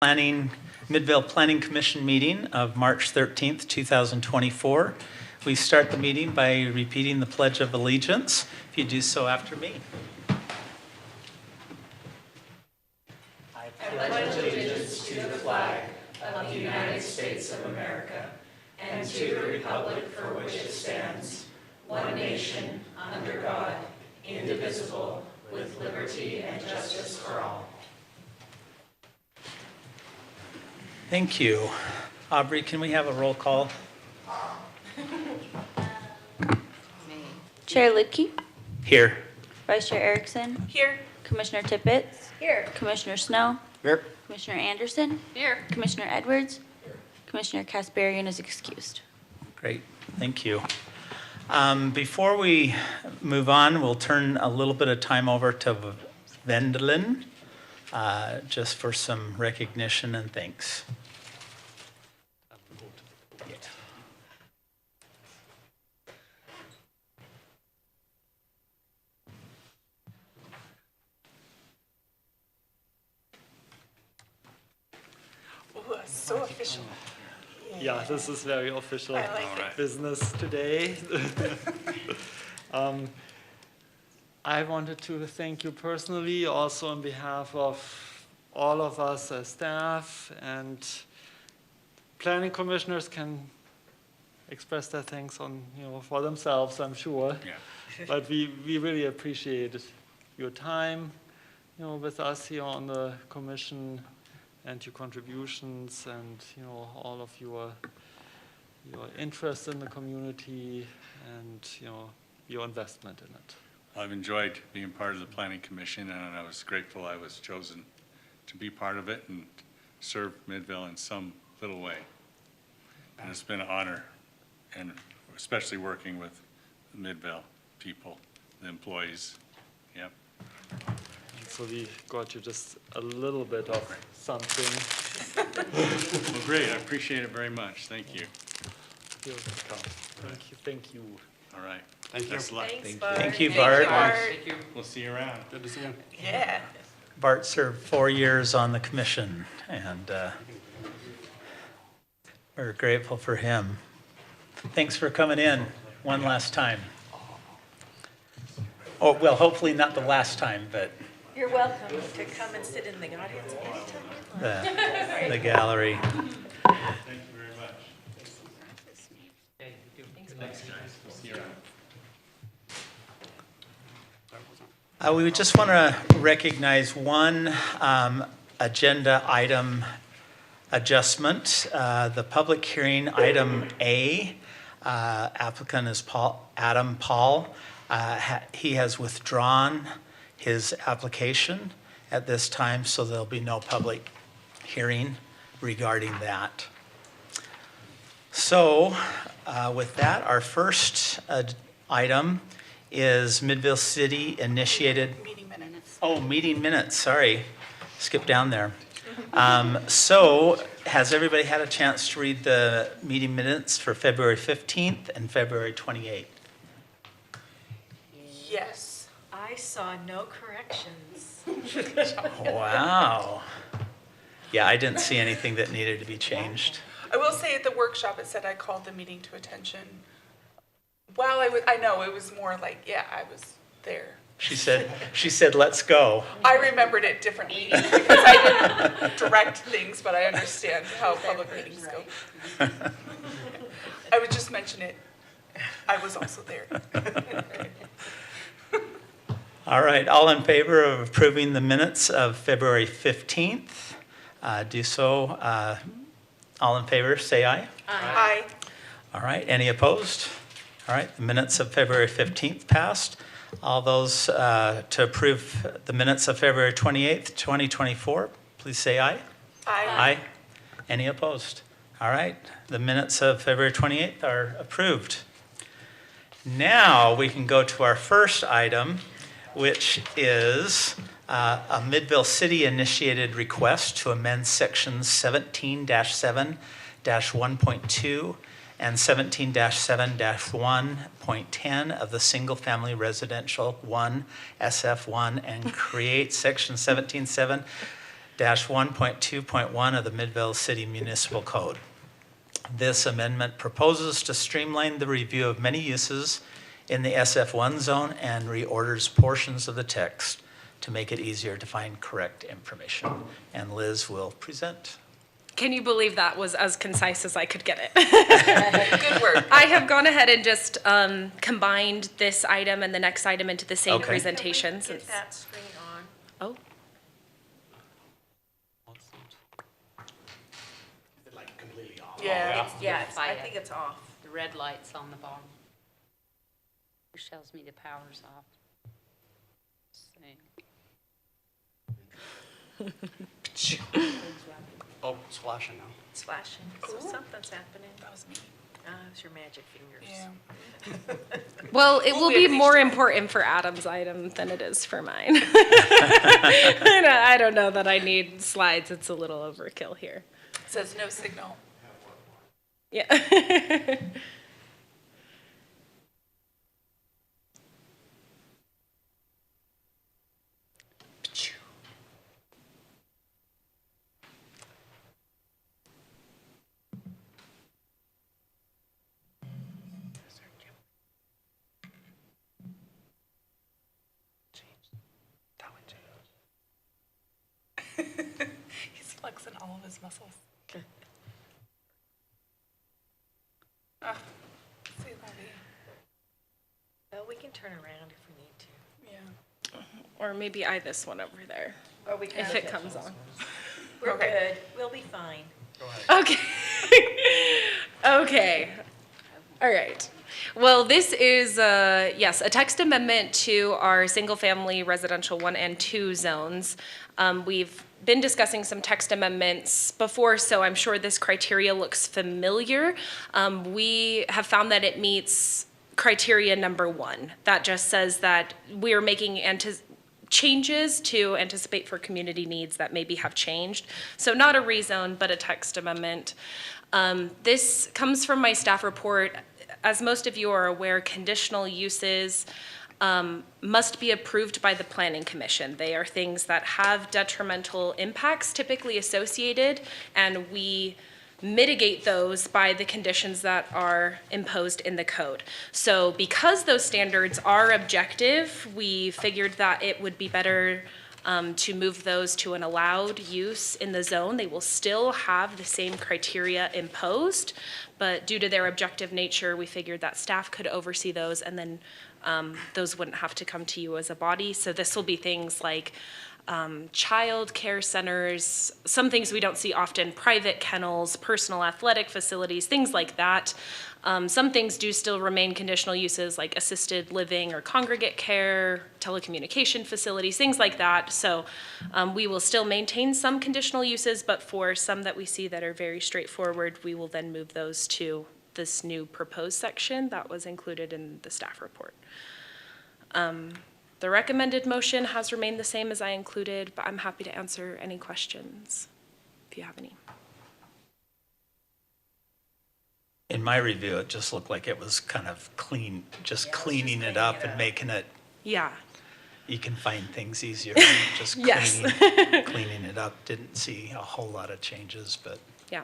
Midvale Planning Commission meeting of March 13th, 2024. We start the meeting by repeating the Pledge of Allegiance. If you do so after me. I pledge allegiance to the flag of the United States of America and to the republic for which it stands, one nation, under God, indivisible, with liberty and justice for all. Thank you. Aubrey, can we have a roll call? Chair Lidke. Here. Vice Chair Erickson. Here. Commissioner Tippett. Here. Commissioner Snow. Here. Commissioner Anderson. Here. Commissioner Edwards. Here. Commissioner Kasparian is excused. Great. Thank you. Before we move on, we'll turn a little bit of time over to Vendelin, just for some recognition and thanks. So official. Yeah, this is very official like business today. I wanted to thank you personally, also on behalf of all of us as staff, and planning commissioners can express their thanks on, for themselves, I'm sure. Yeah. But we really appreciate your time, with us here on the commission, and your contributions, and all of your interest in the community, and your investment in it. I've enjoyed being part of the Planning Commission, and I was grateful I was chosen to be part of it and serve Midvale in some little way. And it's been an honor, and especially working with the Midvale people, the employees. Yep. So we got you just a little bit of something. Well, great. I appreciate it very much. Thank you. You're welcome. Thank you. All right. Thank you. Best of luck. Thanks, Bart. Thank you, Bart. Thank you. We'll see you around. Good to see you. Yeah. Bart served 4 years on the commission, and we're grateful for him. Thanks for coming in one last time. Oh, well, hopefully not the last time, but You're welcome to come and sit in the audience anytime. the gallery. Thank you very much. Thanks, guys. We'll see you around. We just want to recognize one agenda item adjustment. The public hearing, item A, applicant is Adam Paul. He has withdrawn his application at this time, so there'll be no public hearing regarding that. So with that, our first item is Midvale City initiated. Meeting minutes. Oh, meeting minutes, sorry. Skip down there. So has everybody had a chance to read the meeting minutes for February 15th and February 28th? Yes. I saw no corrections. Wow. Yeah, I didn't see anything that needed to be changed. I will say at the workshop, it said I called the meeting to attention. Well, I know, it was more like, yeah, I was there. She said, let's go. I remembered it differently because I didn't direct things, but I understand how public meetings go. I would just mention it. I was also there. All right, all in favor of approving the minutes of February 15th? Do so. All in favor, say aye. Aye. All right, any opposed? All right, the minutes of February 15th passed. All those to approve the minutes of February 28th, 2024, please say aye. Aye. Aye. Any opposed? All right, the minutes of February 28th are approved. Now we can go to our first item, which is a Midvale City initiated request to amend sections 17-7-1.2 and 17-7-1.10 of the Single Family Residential 1 SF1 and create section 17-7 1.2.1 of the Midvale City Municipal Code. This amendment proposes to streamline the review of many uses in the SF1 zone and reorders portions of the text to make it easier to find correct information. And Liz will present. Can you believe that was as concise as I could get it? Good work. I have gone ahead and just combined this item and the next item into the same Okay. presentation. Get Since, that screen on. oh, Yeah. Yeah, I think it's off. The red light's on the bottom. Which tells me the power's off. See. Oh, it's flashing now. It's flashing, so something's happening. That was me. Ah, it's your magic fingers. Yeah. well, it We'll will be be able to more show. important for Adam's item than it is for mine. I don't know that I need slides. It's a little overkill here. It says no signal. Yeah. That one changed. He's flexing all of his muscles. Ah, see, Lovey. Well, we can turn around if we need to. Yeah. Or maybe this one over there, Or we if it comes on. We're Okay. good. We'll be fine. Okay. Okay. All right. Well, this is, yes, a text amendment to our single-family residential 1 and 2 zones. We've been discussing some text amendments before, so I'm sure this criteria looks familiar. We have found that it meets criteria number 1. That just says that we're making changes to anticipate for community needs that maybe have changed. So not a rezone, but a text amendment. This comes from my staff report. As most of you are aware, conditional uses must be approved by the Planning Commission. They are things that have detrimental impacts typically associated, and we mitigate those by the conditions that are imposed in the code. So because those standards are objective, we figured that it would be better to move those to an allowed use in the zone. They will still have the same criteria imposed, but due to their objective nature, we figured that staff could oversee those, and then those wouldn't have to come to you as a body. So this will be things like child care centers, some things we don't see often, private kennels, personal athletic facilities, things like that. Some things do still remain conditional uses like assisted living or congregate care, telecommunication facilities, things like that. So we will still maintain some conditional uses, but for some that we see that are very straightforward, we will then move those to this new proposed section that was included in the staff report. The recommended motion has remained the same as I included, but I'm happy to answer any questions if you have any. In my review, it just looked like it was kind of clean, just cleaning it up and making it, Yeah, you can find things easier. Just Yes. cleaning it up. Didn't see a whole lot of changes, but, yeah.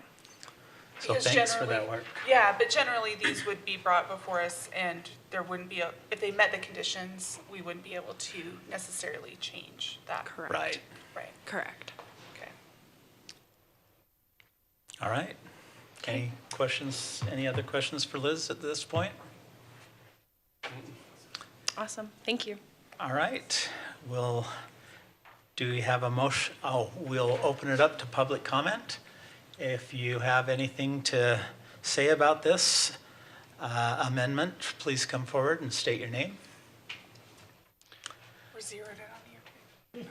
so Because thanks for that generally- work. Yeah, but generally, these would be brought before us, and there wouldn't be, if they met the conditions, we wouldn't be able to necessarily change that. Correct. Right. Right, Correct. okay. All right. Any questions, any other questions for Liz at this point? Awesome. Thank you. All right. Do we have a motion? Oh, we'll open it up to public comment. If you have anything to say about this amendment, please come forward and state your name. We're zeroed in on you.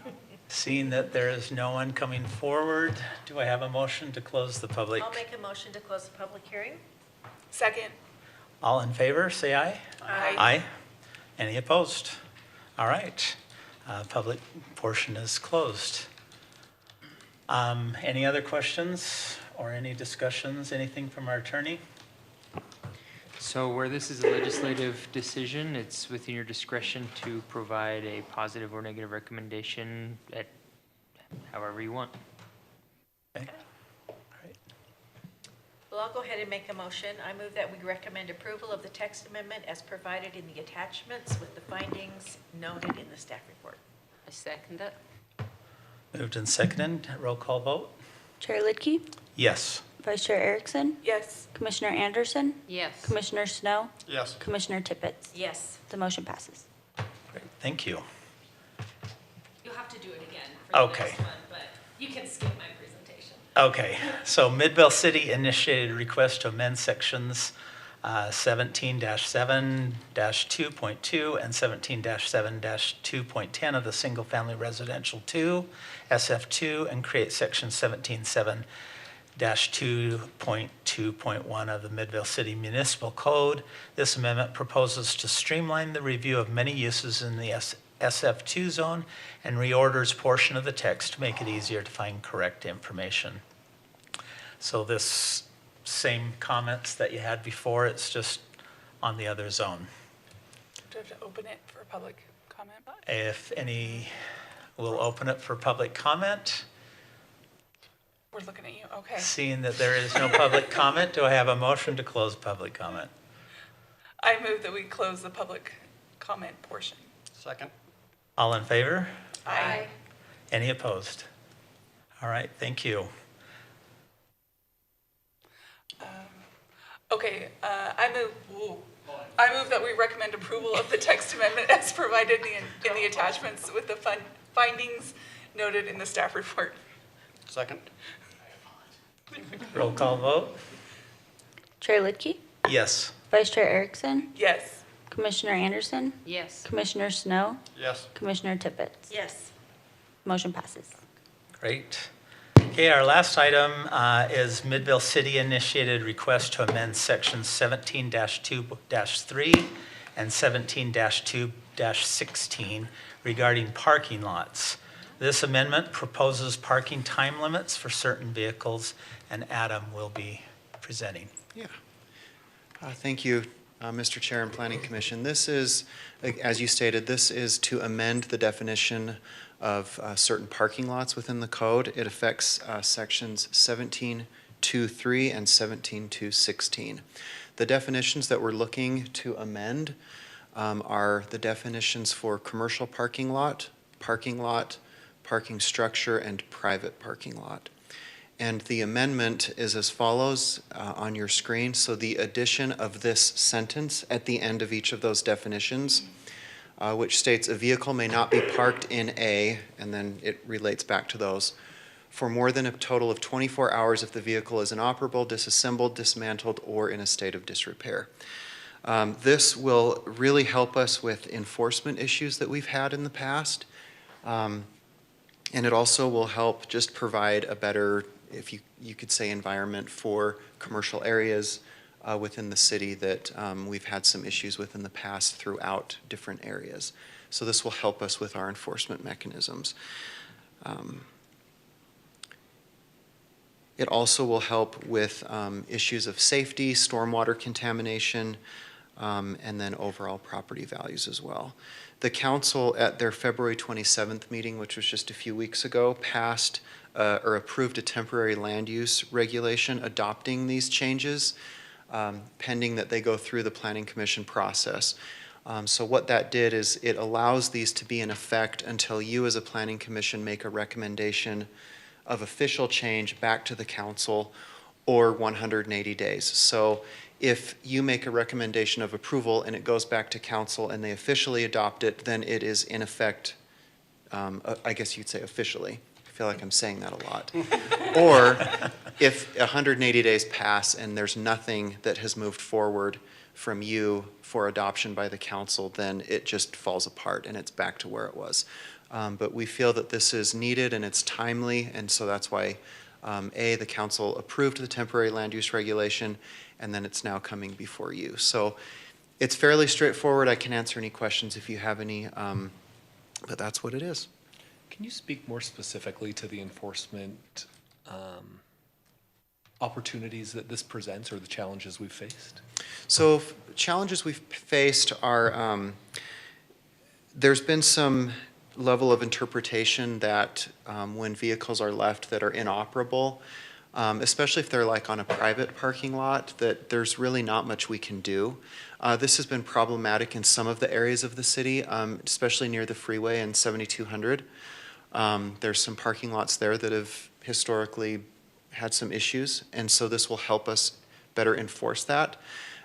Seeing that there is no one coming forward, do I have a motion to close the public? I'll make a motion to close the public hearing. Second. All in favor, say aye. Aye. Aye. Any opposed? All right. Public portion is closed. Any other questions or any discussions, anything from our attorney? So where this is a legislative decision, it's within your discretion to provide a positive or negative recommendation at however you want. Okay. All right. Well, I'll go ahead and make a motion. I move that we recommend approval of the text amendment as provided in the attachments with the findings noted in the staff report. I second it. Moved and seconded. Roll call vote? Chair Lidke, Yes. Vice Chair Erickson, Yes. Commissioner Anderson, Yes. Commissioner Snow, Yes. Commissioner Tippett. Yes. The motion passes. Great. Thank you. You'll have to do it again for the Okay. next one, but you can skip my presentation. Okay, so Midvale City initiated a request to amend sections 17-7-2.2 and 17-7-2.10 of the Single Family Residential 2, SF2, and create section 17-7-2.2.1 of the Midvale City Municipal Code. This amendment proposes to streamline the review of many uses in the SF2 zone and reorders portion of the text to make it easier to find correct information. So this same comments that you had before, it's just on the other zone. Do I have to open it for public comment? If any, we'll open it for public comment. We're looking at you, okay. Seeing that there is no public comment, do I have a motion to close public comment? I move that we close the public comment portion. Second. All in favor? Aye. Any opposed? All right, thank you. Okay, I move that we recommend approval of the text amendment as provided in the attachments with the findings noted in the staff report. Second. Roll call vote? Chair Lidke, Yes. Vice Chair Erickson, Yes. Commissioner Anderson, Yes. Commissioner Snow, Yes. Commissioner Tippett. Yes. Motion passes. Great. Okay, our last item is Midvale City initiated request to amend sections 17-2-3 and 17-2-16 regarding parking lots. This amendment proposes parking time limits for certain vehicles, and Adam will be presenting. Yeah. Thank you, Mr. Chair and Planning Commission. This is, as you stated, this is to amend the definition of certain parking lots within the code. It affects sections 17.2.3 and 17.2.16. The definitions that we're looking to amend are the definitions for commercial parking lot, parking structure, and private parking lot. And the amendment is as follows on your screen. So the addition of this sentence at the end of each of those definitions, which states a vehicle may not be parked in A, and then it relates back to those, for more than a total of 24 hours if the vehicle is inoperable, disassembled, dismantled, or in a state of disrepair. This will really help us with enforcement issues that we've had in the past. And it also will help just provide a better, if you could say, environment for commercial areas within the city that we've had some issues with in the past throughout different areas. So this will help us with our enforcement mechanisms. It also will help with issues of safety, stormwater contamination, and then overall property values as well. The council at their February 27th meeting, which was just a few weeks ago, passed or approved a temporary land use regulation adopting these changes, pending that they go through the Planning Commission process. So what that did is it allows these to be in effect until you as a Planning Commission make a recommendation of official change back to the council, or 180 days. So if you make a recommendation of approval and it goes back to council and they officially adopt it, then it is in effect, I guess you'd say officially. I feel like I'm saying that a lot. Or if 180 days pass and there's nothing that has moved forward from you for adoption by the council, then it just falls apart and it's back to where it was. But we feel that this is needed and it's timely, and so that's why the council approved the temporary land use regulation, and then it's now coming before you. So it's fairly straightforward. I can answer any questions if you have any, but that's what it is. Can you speak more specifically to the enforcement opportunities that this presents, or the challenges we've faced? So challenges we've faced are, there's been some level of interpretation that when vehicles are left that are inoperable, especially if they're like on a private parking lot, that there's really not much we can do. This has been problematic in some of the areas of the city, especially near the freeway and 7200. There's some parking lots there that have historically had some issues, and so this will help us better enforce that.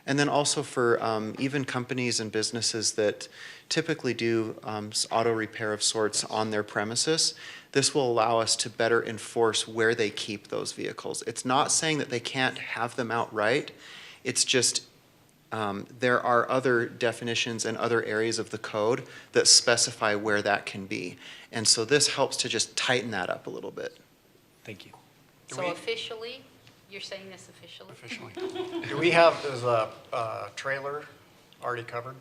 And then also for even companies and businesses that typically do auto repair of sorts on their premises, this will allow us to better enforce where they keep those vehicles. It's not saying that they can't have them outright. It's just there are other definitions and other areas of the code that specify where that can be. And so this helps to just tighten that up a little bit. Thank you. So officially, you're saying this officially? Officially. Do we have, is a trailer already covered?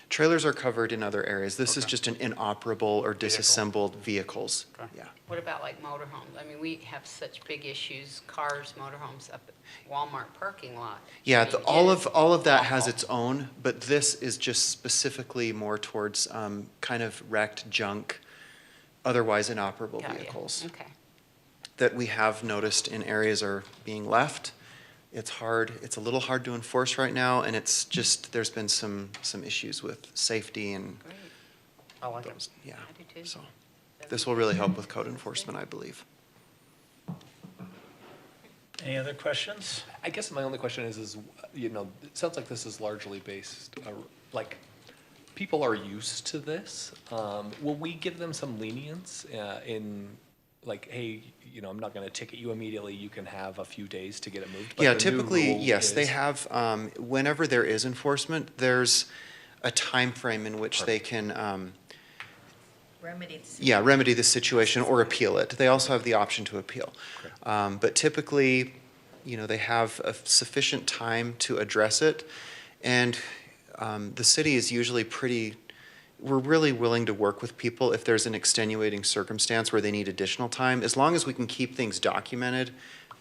Trailers are covered in other areas. This is Okay. just an inoperable or disassembled vehicles. Okay. Yeah. What about like motorhomes? I mean, we have such big issues, cars, motorhomes up at Walmart parking lot. Yeah, I mean, all of that has awful. its own, but this is just specifically more towards kind of wrecked junk, otherwise inoperable Got ya. vehicles Okay. that we have noticed in areas are being left. It's hard. It's a little hard to enforce right now, and it's just there's been some issues with safety and Great. I like it. those. Yeah. I do too. So this will really help with code enforcement, I believe. Any other questions? I guess my only question is, you know, it sounds like this is largely based, like, people are used to this. Will we give them some lenience in, like, hey, you know, I'm not gonna ticket you immediately, you can have a few days to get it moved? But Yeah, the new typically, rule yes, they is- have, whenever there is enforcement, there's a time frame in which they can, Remedy the yeah, remedy the situation or appeal it. They also have the option to appeal. But typically, you know, they have a sufficient time to address it. And the city is usually we're really willing to work with people if there's an extenuating circumstance where they need additional time. As long as we can keep things documented,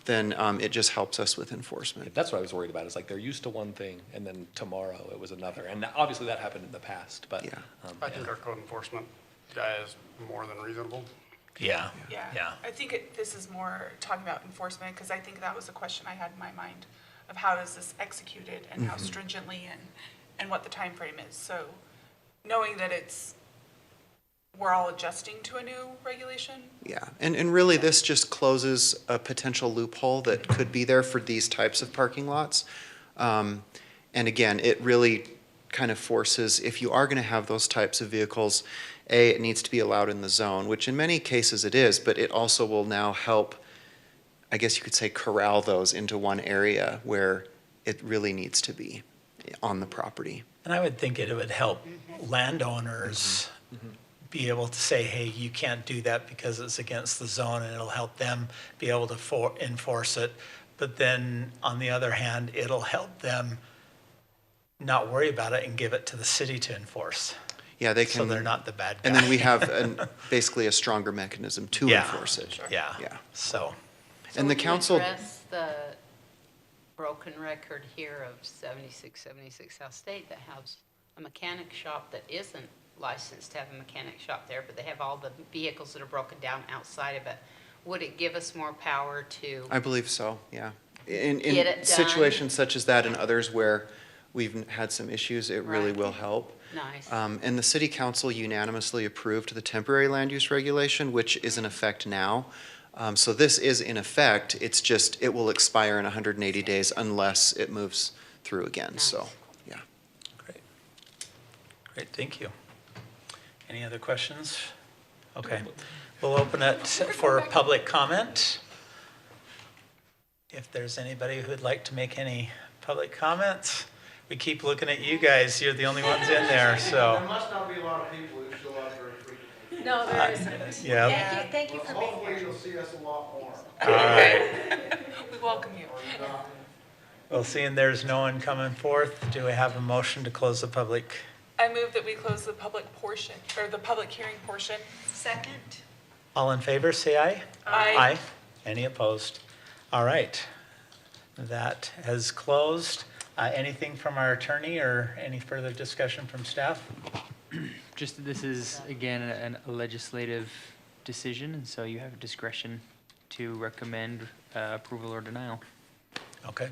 then it just helps us with enforcement. That's what I was worried about, is like they're used to one thing and then tomorrow it was another. And obviously that happened in the past, but. Yeah. I think our code enforcement guy is more than reasonable. Yeah. Yeah. Yeah. I think this is more talking about enforcement, because I think that was a question I had in my mind of how is this executed and how stringently and what the time frame is. So knowing that we're all adjusting to a new regulation. Yeah, and really this just closes a potential loophole that could be there for these types of parking lots. And again, it really kind of forces, if you are going to have those types of vehicles, it needs to be allowed in the zone, which in many cases it is, but it also will now help, I guess you could say, corral those into one area where it really needs to be on the property. And I would think it would help landowners be able to say, hey, you can't do that because it's against the zone, and it'll help them be able to enforce it. But then, on the other hand, it'll help them not worry about it and give it to the city to enforce. Yeah, they So can. they're not the bad guy. And then we have basically a stronger mechanism to Yeah. enforce it. Yeah. Yeah. So, And the So council- we address the broken record here of 7676 South State that has a mechanic shop that isn't licensed to have a mechanic shop there, but they have all the vehicles that are broken down outside of it. Would it give us more power to? I believe so, yeah. Get it In done. situations such as that and others where we've had some issues, it really Right. will help. Nice. And the city council unanimously approved the temporary land use regulation, which is in effect now. So this is in effect, it's just, it will expire in 180 days unless it moves through again, so, Nice. yeah. great, thank you. Any other questions? Okay, we'll open it for public comment. If there's anybody who'd like to make any public comments, we keep looking at you guys, you're the only ones in there, so. There must not be a lot of people who show up very frequently. No, there isn't. Yeah, Thank you But for being hopefully here. you'll see us a lot more. all right. We welcome you. Or not. Well, seeing there's no one coming forth, do we have a motion to close the public? I move that we close the public portion, or the public hearing portion. Second. All in favor, say aye. Aye. Any opposed? All right. That has closed. Anything from our attorney or any further discussion from staff? Just, this is, again, a legislative decision, and so you have discretion to recommend approval or denial. Okay.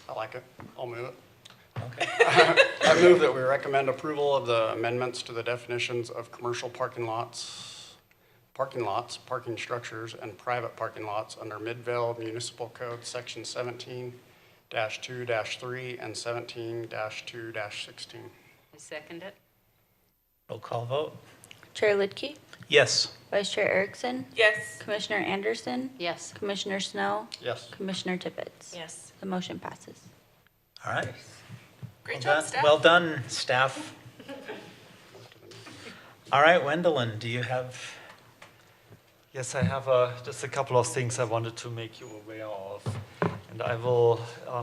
I like it. I'll move it. Okay. I move that we recommend approval of the amendments to the definitions of commercial parking lots, parking structures, and private parking lots under Midvale Municipal Code, Section 17-2-3 and 17-2-16. I second it. Roll call vote? Chair Lidke, Yes. Vice Chair Erickson, Yes. Commissioner Anderson, Yes. Commissioner Snow, Yes. Commissioner Tippett. Yes. The motion passes. All right. Great Well job, done- staff. Well done, staff. All right, Wendelin, do you have? Yes, I have just a couple of things I wanted to make you aware of, and I will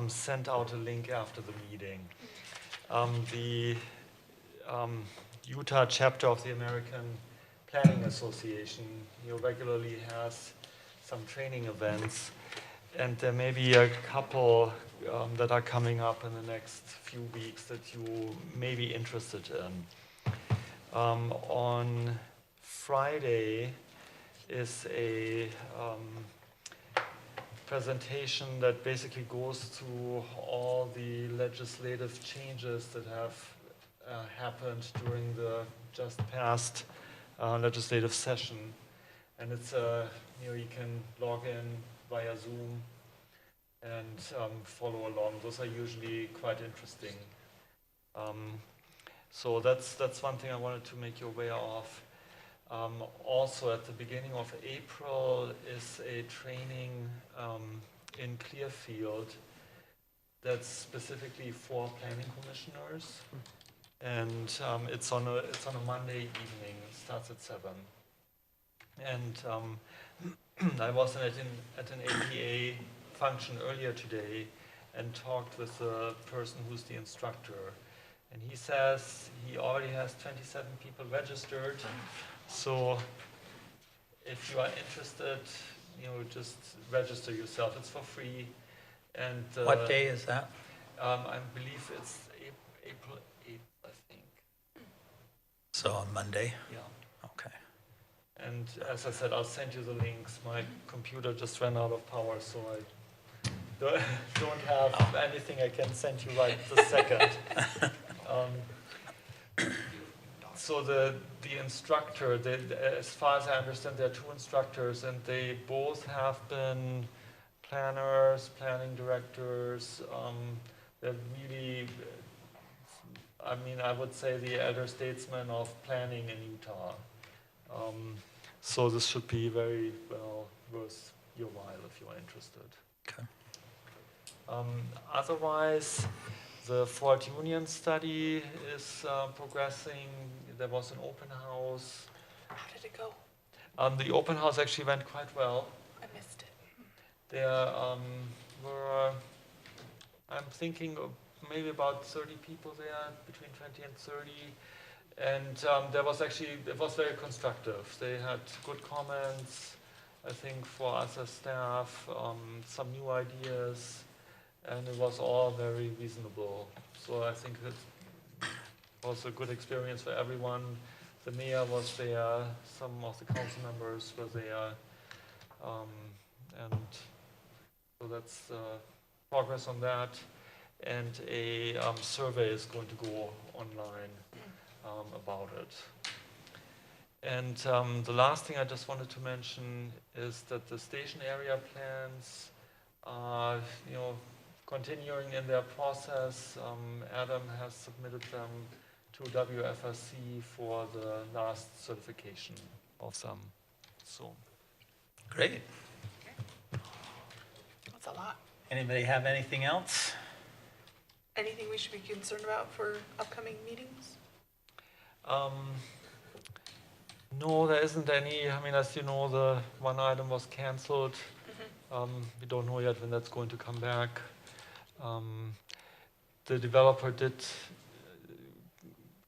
send out a link after the meeting. The Utah chapter of the American Planning Association regularly has some training events, and there may be a couple that are coming up in the next few weeks that you may be interested in. On Friday is a presentation that basically goes through all the legislative changes that have happened during the just past legislative session. And it's, you can log in via Zoom and follow along. Those are usually quite interesting. So that's one thing I wanted to make you aware of. Also, at the beginning of April is a training in Clearfield that's specifically for planning commissioners, and it's on a Monday evening. It starts at 7. And I was at an APA function earlier today and talked with the person who's the instructor, and he says he already has 27 people registered. So if you are interested, just register yourself. It's for free. And What day is that? I believe it's April 8th, I think. So on Monday? Yeah. Okay. And as I said, I'll send you the links. My computer just ran out of power, so I don't have anything I can send you right this second. So the instructor, as far as I understand, there are 2 instructors, and they both have been planners, planning directors. They're really, I would say the elder statesmen of planning in Utah. So this should be very well worth your while if you are interested. Okay. Otherwise, the Fort Union study is progressing. There was an open house. How did it go? The open house actually went quite well. I missed it. There were, I'm thinking, maybe about 30 people there, between 20 and 30. And there was actually, it was very constructive. They had good comments, I think, for us as staff, some new ideas, and it was all very reasonable. So I think it was a good experience for everyone. The mayor was there, some of the council members were there, and so that's progress on that. And a survey is going to go online about it. And the last thing I just wanted to mention is that the station area plans are, continuing in their process. Adam has submitted them to WFRC for the last certification of them. So. Great. That's a lot. Anybody have anything else? Anything we should be concerned about for upcoming meetings? No, there isn't any. As you know, the one item was canceled. We don't know yet when that's going to come back. The developer did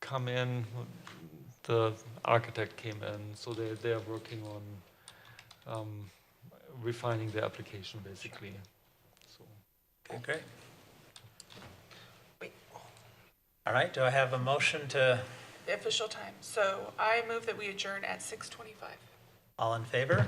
come in, the architect came in, so they are working on refining the application, basically. So. Okay, great. Wait. All right, do I have a motion to, The official time. So I move that we adjourn at 6:25. all in favor?